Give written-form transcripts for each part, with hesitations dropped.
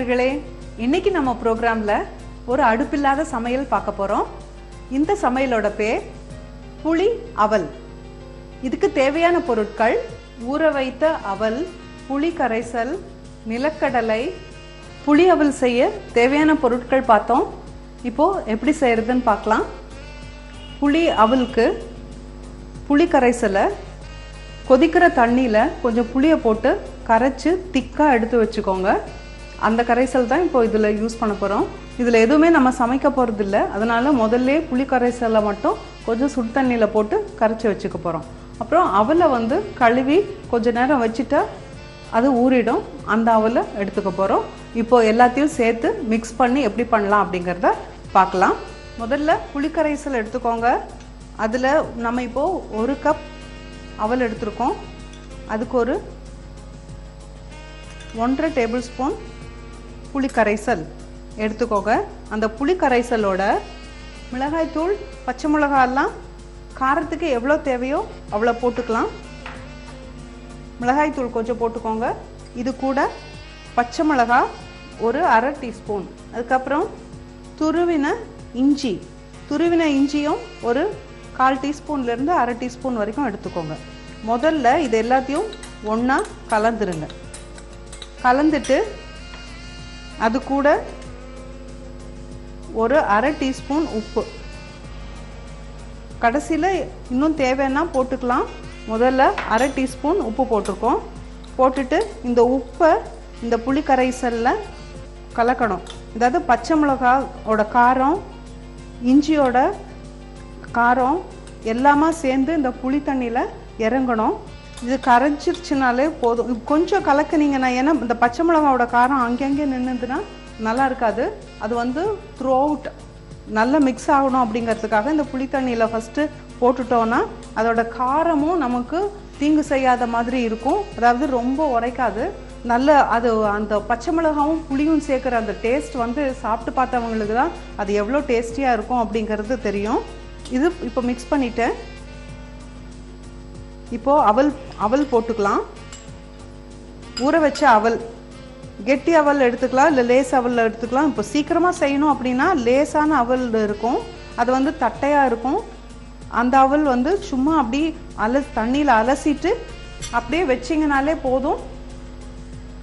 நேயர்களே, இன்னைக்கு நம்ம ப்ரோக்ராம்ல ஒரு அடுப்பில்லாத சமையல் பார்க்க போறோம். இந்த சமையலோட பேர் புளி அவல். இதுக்கு தேவையான பொருட்கள் ஊற வைத்த அவல், புளி கரைசல், நிலக்கடலை. புளி அவல் செய்ய தேவையான பொருட்கள் பார்த்தோம். இப்போ எப்படி செய்யறதுன்னு பார்க்கலாம். புளி அவலுக்கு புளி கரைசலை கொதிக்கிற தண்ணியில் கொஞ்சம் புளியை போட்டு கரைச்சி திக்காக எடுத்து வச்சுக்கோங்க. அந்த கரைசல் தான் இப்போ இதில் யூஸ் பண்ண போகிறோம். இதில் எதுவுமே நம்ம சமைக்க போகிறது இல்லை. அதனால் முதல்ல புளி கரைசலை மட்டும் கொஞ்சம் சுடு தண்ணியில் போட்டு கரைச்சி வச்சுக்க போகிறோம். அப்புறம் அவலை கழுவி கொஞ்ச நேரம் வச்சுட்டா அது ஊறிடும். அந்த அவலை எடுத்துக்க போகிறோம். இப்போது எல்லாத்தையும் சேர்த்து மிக்ஸ் பண்ணி எப்படி பண்ணலாம் அப்படிங்கிறத பார்க்கலாம். முதல்ல புளி கரைசல் எடுத்துக்கோங்க. அதில் நம்ம இப்போது 1 கப் அவல் எடுத்துருக்கோம். அதுக்கு ஒரு 1.5 டேபிள் ஸ்பூன் புளி கரைசல் எடுத்துக்கோங்க. அந்த புளி கரைசலோட மிளகாய்த்தூள், பச்சை மிளகாயெல்லாம் காரத்துக்கு எவ்வளோ தேவையோ அவ்வளோ போட்டுக்கலாம். மிளகாய்த்தூள் கொஞ்சம் போட்டுக்கோங்க. இது கூட பச்சை மிளகாய் ஒரு 1/2 டீஸ்பூன். அதுக்கப்புறம் துருவின இஞ்சியும் ஒரு 1/4 டீஸ்பூன்லேருந்து 1/2 டீஸ்பூன் வரைக்கும் எடுத்துக்கோங்க. முதல்ல இது எல்லாத்தையும் ஒன்றா கலந்துருங்க. கலந்துட்டு அது கூட ஒரு 1/2 டீஸ்பூன் உப்பு. கடைசியில் இன்னும் தேவைன்னா போட்டுக்கலாம். முதல்ல 1/2 டீஸ்பூன் உப்பு போட்டிருக்கோம். போட்டுட்டு இந்த உப்பை இந்த புளி கரைசலில் கலக்கணும். அதாவது பச்சை மிளகாயோட காரம், இஞ்சியோட காரம் எல்லாமே சேர்ந்து இந்த புளி தண்ணியில் இறங்கணும். இது கரைஞ்சிருச்சுனாலே போதும். கொஞ்சம் கலக்குனீங்கன்னா, ஏன்னா இந்த பச்சை மிளகாவோட காரம் அங்கங்கே நின்றுதுன்னா நல்லா இருக்காது. அது த்ரூ அவுட் நல்லா மிக்ஸ் ஆகணும். அப்படிங்கிறதுக்காக இந்த புளி தண்ணியில் ஃபஸ்ட்டு போட்டுட்டோன்னா அதோட காரமும் நமக்கு தீங்கு செய்யாத மாதிரி இருக்கும். அதாவது ரொம்ப உரைக்காது. நல்ல அது அந்த பச்சை மிளகாவும் புளியும் சேர்க்குற அந்த டேஸ்ட் சாப்பிட்டு பார்த்தவங்களுக்கு தான் அது எவ்வளோ டேஸ்டியாக இருக்கும் அப்படிங்கிறது தெரியும். இது இப்போ மிக்ஸ் பண்ணிட்டேன். இப்போது அவல் போட்டுக்கலாம். ஊற வச்ச அவல், கெட்டி அவல் எடுத்துக்கலாம், இல்லை லேஸ் அவல் எடுத்துக்கலாம். இப்போ சீக்கிரமாக செய்யணும் அப்படின்னா லேசான அவல் இருக்கும். அது தட்டையாக இருக்கும். அந்த அவல் சும்மா அப்படி தண்ணியில் அலசிட்டு அப்படியே வச்சிங்கனாலே போதும்,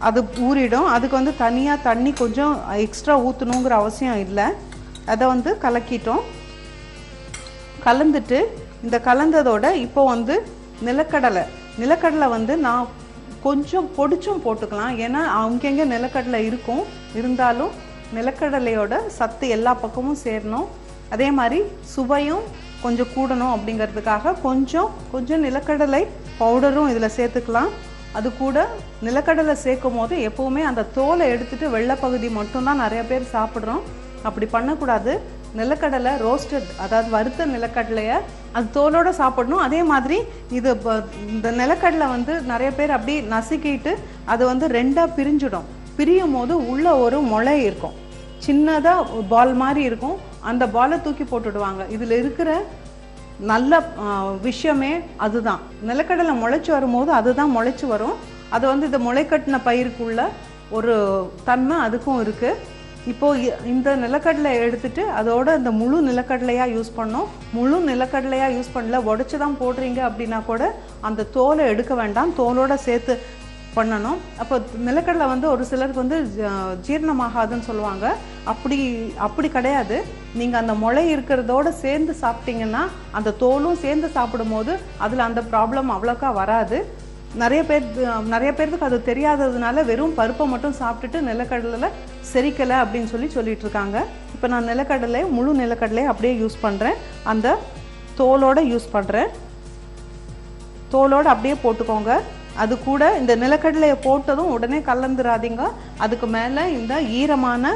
அது ஊறிடும். அதுக்கு தனியாக தண்ணி கொஞ்சம் எக்ஸ்ட்ரா ஊற்றணுங்கிற அவசியம் இல்லை. அதை கலக்கிட்டோம். கலந்துட்டு இந்த கலந்ததோட இப்போ நிலக்கடலை நான் கொஞ்சம் பொடிச்சும் போட்டுக்கலாம். ஏன்னா அங்கங்கே நிலக்கடலை இருக்கும். இருந்தாலும் நிலக்கடலையோட சத்து எல்லா பக்கமும் சேரணும். அதே மாதிரி சுவையும் கொஞ்சம் கூடணும். அப்படிங்கிறதுக்காக கொஞ்சம் நிலக்கடலை பவுடரும் இதில் சேர்த்துக்கலாம். அது கூட நிலக்கடலை சேர்க்கும் போது எப்போவுமே அந்த தோலை எடுத்துட்டு வெள்ளை பகுதி மட்டும்தான் நிறைய பேர் சாப்பிட்றோம். அப்படி பண்ணக்கூடாது. நிலக்கடலை ரோஸ்டட், அதாவது வறுத்த நிலக்கடலையை அது தோலோடு சாப்பிடணும். அதே மாதிரி இது இந்த நிலக்கடலை நிறைய பேர் அப்படி நசுக்கிட்டு அது 2ஆக பிரிஞ்சிடும். பிரியும் போது உள்ள ஒரு முளை இருக்கும், சின்னதாக பால் மாதிரி இருக்கும். அந்த பாலை தூக்கி போட்டுடுவாங்க. இதில் இருக்கிற நல்ல விஷயமே அதுதான். நிலக்கடலை முளைச்சி வரும்போது அதுதான் முளைச்சி வரும். அது இந்த முளைக்கட்டின பயிருக்குள்ள ஒரு தன்மை அதுக்கும் இருக்குது. இப்போது இந்த நிலக்கடலை எடுத்துட்டு அதோட இந்த முழு நிலக்கடலையாக யூஸ் பண்ணோம். முழு நிலக்கடலையாக யூஸ் பண்ணல, உடச்சி தான் போடுறீங்க அப்படின்னா கூட அந்த தோலை எடுக்க வேண்டாம், தோலோடு சேர்த்து பண்ணணும். அப்போ நிலக்கடலை ஒரு சிலருக்கு ஜீரணமாகாதுன்னு சொல்லுவாங்க. அப்படி கிடையாது. நீங்கள் அந்த முளை இருக்கிறதோடு சேர்ந்து சாப்பிட்டீங்கன்னா அந்த தோலும் சேர்ந்து சாப்பிடும் போது அதில் அந்த ப்ராப்ளம் அவ்வளோக்கா வராது. நிறைய பேருக்கு அது தெரியாததுனால வெறும் பருப்பை மட்டும் சாப்பிட்டுட்டு நிலக்கடலை செரிக்கலை அப்படின்னு சொல்லிட்டு இருக்காங்க. இப்போ நான் முழு நிலக்கடலை அப்படியே யூஸ் பண்ணுறேன். அந்த தோலோடு யூஸ் பண்ணுறேன். தோலோடு அப்படியே போட்டுக்கோங்க. அது கூட இந்த நிலக்கடலையை போட்டதும் உடனே கலந்துராதீங்க. அதுக்கு மேலே இந்த ஈரமான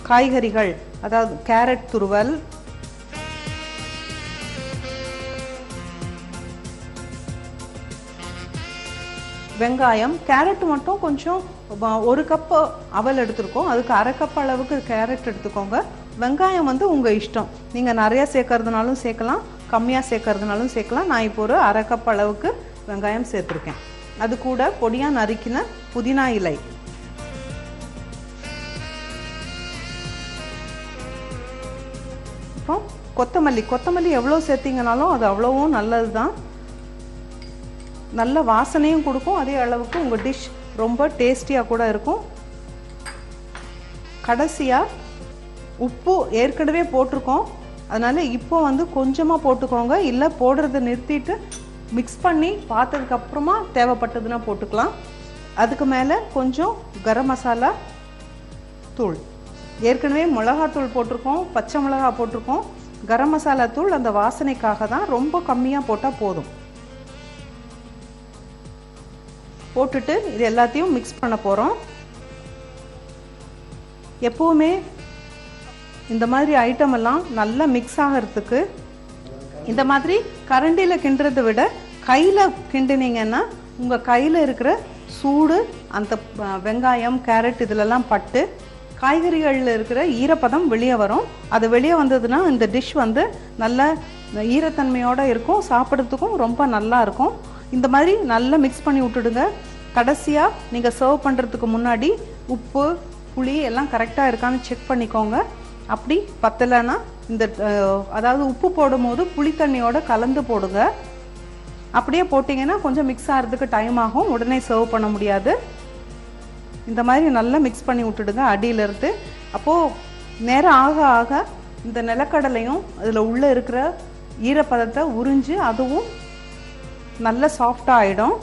காய்கறிகள், அதாவது கேரட் துருவல், வெங்காயம், கேரட் மட்டும் கொஞ்சம் 1 கப் அவல் எடுத்துருக்கோம். அதுக்கு 1/2 கப் அளவுக்கு கேரட் எடுத்துக்கோங்க. வெங்காயம் உங்கள் இஷ்டம். நீங்கள் நிறையா சேர்க்கறதுனாலும் சேர்க்கலாம், கம்மியாக சேர்க்கறதுனாலும் சேர்க்கலாம். நான் இப்போ ஒரு 1/2 கப் அளவுக்கு வெங்காயம் சேர்த்துருக்கேன். அது கூட பொடியாக நறுக்கின புதினா இலை, கொத்தமல்லி எவ்வளோ சேர்த்திங்கனாலும் அது அவ்வளவும் நல்லது தான். நல்ல வாசனையும் கொடுக்கும், அதே அளவுக்கு உங்கள் டிஷ் ரொம்ப டேஸ்டியாக கூட இருக்கும். கடைசியாக உப்பு ஏற்கனவே போட்டிருக்கோம், அதனால் இப்போ வந்து கொஞ்சமாக போட்டுக்கோங்க. இல்லை போடுறதை நிறுத்திட்டு மிக்ஸ் பண்ணி பார்த்ததுக்கப்புறமா தேவைப்பட்டதுன்னா போட்டுக்கலாம். அதுக்கு மேலே கொஞ்சம் கரம் மசாலா தூள், ஏற்கனவே மிளகாத்தூள் போட்டிருக்கோம், பச்சை மிளகா போட்டிருக்கோம். கரம் மசாலா தூள் அந்த வாசனைக்காக தான், ரொம்ப கம்மியாக போட்டால் போதும். போட்டுட்டு இது எல்லாத்தையும் மிக்ஸ் பண்ண போகிறோம். எப்போவுமே இந்த மாதிரி ஐட்டம் எல்லாம் நல்லா மிக்ஸ் ஆகிறதுக்கு இந்த மாதிரி கரண்டியில் கிண்டுறதை விட கையில் கிண்டினீங்கன்னா உங்கள் கையில் இருக்கிற சூடு அந்த வெங்காயம் கேரட் இதிலெல்லாம் பட்டு காய்கறிகளில் இருக்கிற ஈரப்பதம் வெளியே வரும். அது வெளியே வந்ததுன்னா இந்த டிஷ் வந்து நல்ல ஈரத்தன்மையோடு இருக்கும், சாப்பிட்றதுக்கும் ரொம்ப நல்லா இருக்கும். இந்த மாதிரி நல்லா மிக்ஸ் பண்ணி விட்டுடுங்க. கடைசியாக நீங்கள் சர்வ் பண்ணுறதுக்கு முன்னாடி உப்பு புளி எல்லாம் கரெக்டாக இருக்கான்னு செக் பண்ணிக்கோங்க. அப்படி பத்தலைன்னா இந்த அதாவது உப்பு போடும் போது புளி தண்ணியோட கலந்து போடுங்க. அப்படியே போட்டிங்கன்னா கொஞ்சம் மிக்ஸ் ஆகிறதுக்கு டைம் ஆகும், உடனே சர்வ் பண்ண முடியாது. இந்த மாதிரி நல்லா மிக்ஸ் பண்ணி விட்டுடுங்க அடியிலிருந்து. அப்போது நேரம் ஆக ஆக இந்த நிலக்கடலையும் அதில் உள்ளே இருக்கிற ஈரப்பதத்தை உறிஞ்சு அதுவும் நல்ல சாஃப்டாக ஆகிடும்.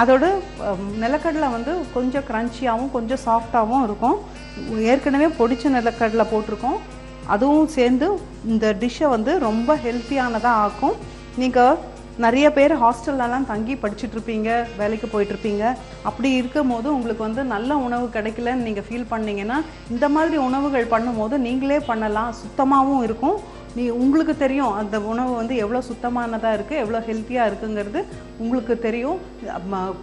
அதோட நிலக்கடலை வந்து கொஞ்சம் க்ரன்ச்சியாகவும் கொஞ்சம் சாஃப்டாகவும் இருக்கும். ஏற்கனவே பொடிச்ச நிலக்கடலை போட்டிருக்கோம், அதுவும் சேர்ந்து இந்த டிஷ்ஷை வந்து ரொம்ப ஹெல்த்தியானதாக ஆக்கும். நீங்கள் நிறைய பேர் ஹாஸ்டல்லலாம் தங்கி படிச்சுட்ருப்பீங்க, வேலைக்கு போயிட்டுருப்பீங்க. அப்படி இருக்கும் போது உங்களுக்கு வந்து நல்ல உணவு கிடைக்கலன்னு நீங்கள் ஃபீல் பண்ணிங்கன்னா இந்த மாதிரி உணவுகள் பண்ணும்போது நீங்களே பண்ணலாம், சுத்தமாகவும் இருக்கும். உங்களுக்கு தெரியும் அந்த உணவு வந்து எவ்வளோ சுத்தமானதாக இருக்குது, எவ்வளோ ஹெல்த்தியாக இருக்குங்கிறது உங்களுக்கு தெரியும்.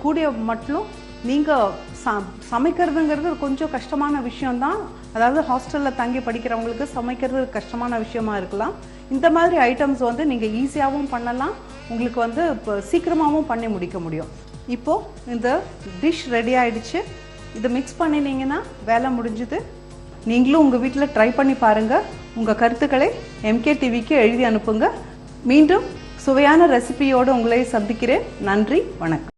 கூடிய மட்டும் நீங்கள் சமைக்கிறதுங்கிறது கொஞ்சம் கஷ்டமான விஷயந்தான். அதாவது ஹாஸ்டலில் தங்கி படிக்கிறவங்களுக்கு சமைக்கிறது கஷ்டமான விஷயமா இருக்கலாம். இந்த மாதிரி ஐட்டம்ஸ் வந்து நீங்கள் ஈஸியாகவும் பண்ணலாம், உங்களுக்கு வந்து இப்போ சீக்கிரமாகவும் பண்ணி முடிக்க முடியும். இப்போது இந்த டிஷ் ரெடி ஆகிடுச்சு. இதை மிக்ஸ் பண்ணினீங்கன்னா வேலை முடிஞ்சுது. நீங்களும் உங்கள் வீட்டில் ட்ரை பண்ணி பாருங்கள். உங்கள் கருத்துக்களை MK டிவிக்கு எழுதி அனுப்புங்க. மீண்டும் சுவையான ரெசிபியோடு உங்களை சந்திக்கிறேன். நன்றி, வணக்கம்.